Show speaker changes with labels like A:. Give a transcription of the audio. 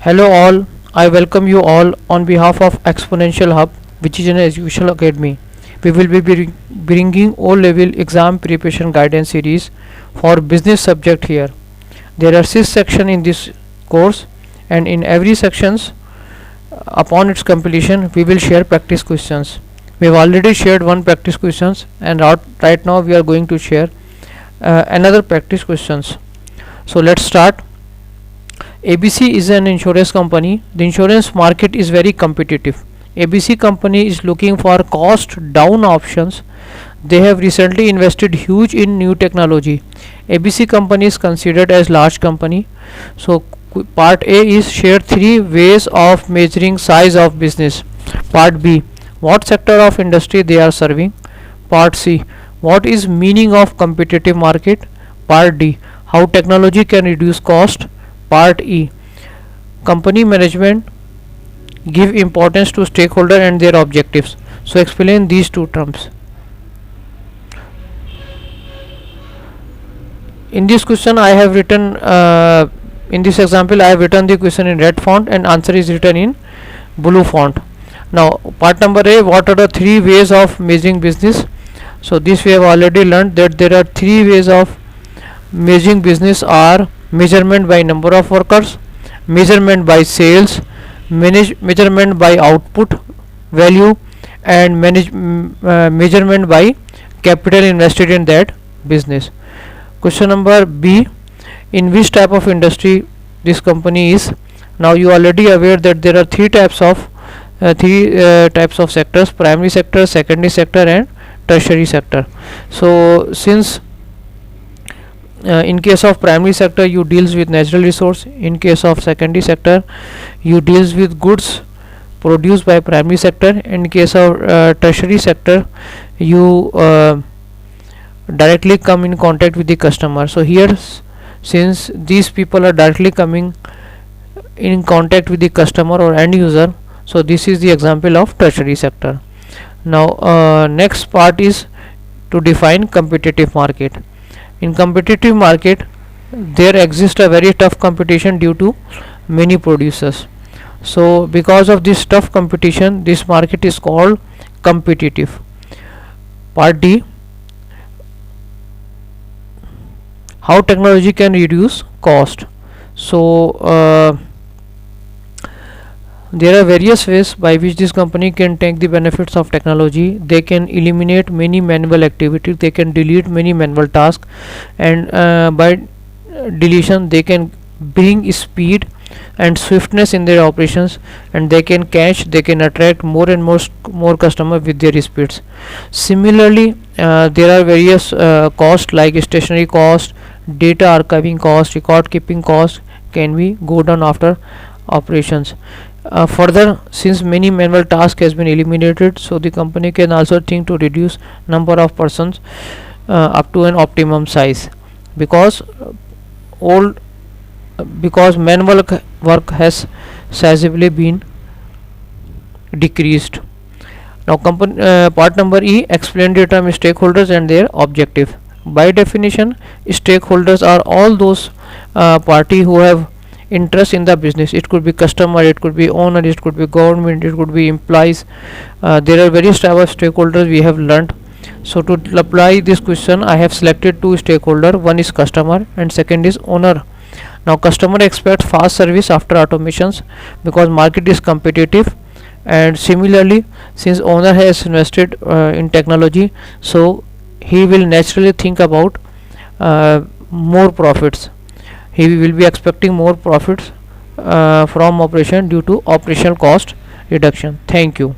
A: Hello all, I welcome you all on behalf of Exponential Hub, which is an educational academy. We will be bringing O-level exam preparation guidance series for business subject here. There are 6 sections in this course, and in every sections upon its completion we will share practice questions. We have already shared one practice questions, and right now we are going to share another practice questions. So let's start. ABC is an insurance company. The insurance market is very competitive. ABC company is looking for cost down options. They have recently invested huge in new technology. ABC company is considered as large company. So part A is share 3 ways of measuring size of business. Part B, what sector of industry they are serving. Part C, what is meaning of competitive market. Part D, how technology can reduce cost. Part E, company management give importance to stakeholder and their objectives. So explain these two terms. In this question I have written in this example I have written the question in red font and answer is written in blue font. Now part number A, what are the 3 ways of measuring business? So this we have already learned that there are 3 ways of measuring business are measurement by number of workers, measurement by sales, measurement by output value, and measurement by capital invested in that business. Question number B, in which type of industry this company is? Now you already aware that there are three types of sectors: primary sector, secondary sector, and tertiary sector. So since in case of primary sector you deals with natural resource, in case of secondary sector you deals with goods produced by primary sector, in case of tertiary sector you directly come in contact with the customer. So here since these people are directly coming in contact with the customer or end user, so this is the example of tertiary sector. Now next part is to define competitive market. In competitive market there exists a very tough competition due to many producers. So because of this tough competition this market is called competitive. Part D, how technology can reduce cost. So there are various ways by which this company can take the benefits of technology. They can eliminate many manual activities, they can delete many manual tasks, and by deletion they can bring speed and swiftness in their operations, and they can attract more and more customers with their speeds. Similarly there are various costs like stationery cost, data archiving cost, record keeping cost can be go down after operations. Further, since many manual tasks has been eliminated, so the company can also think to reduce number of persons up to an optimum size, because manual work has sizably been decreased. Now part number E, explain the term stakeholders and their objective. By definition, stakeholders are all those party who have interest in the business. It could be customer, it could be owner, it could be government, it could be employees. There are various type of stakeholders we have learned. So to apply this question I have selected 2 stakeholder. One is customer and second is owner. Now customer expects fast service after automations because market is competitive, and similarly since owner has invested in technology, so he will naturally think about more profits. He will be expecting more profits from operation due to operational cost reduction. Thank you.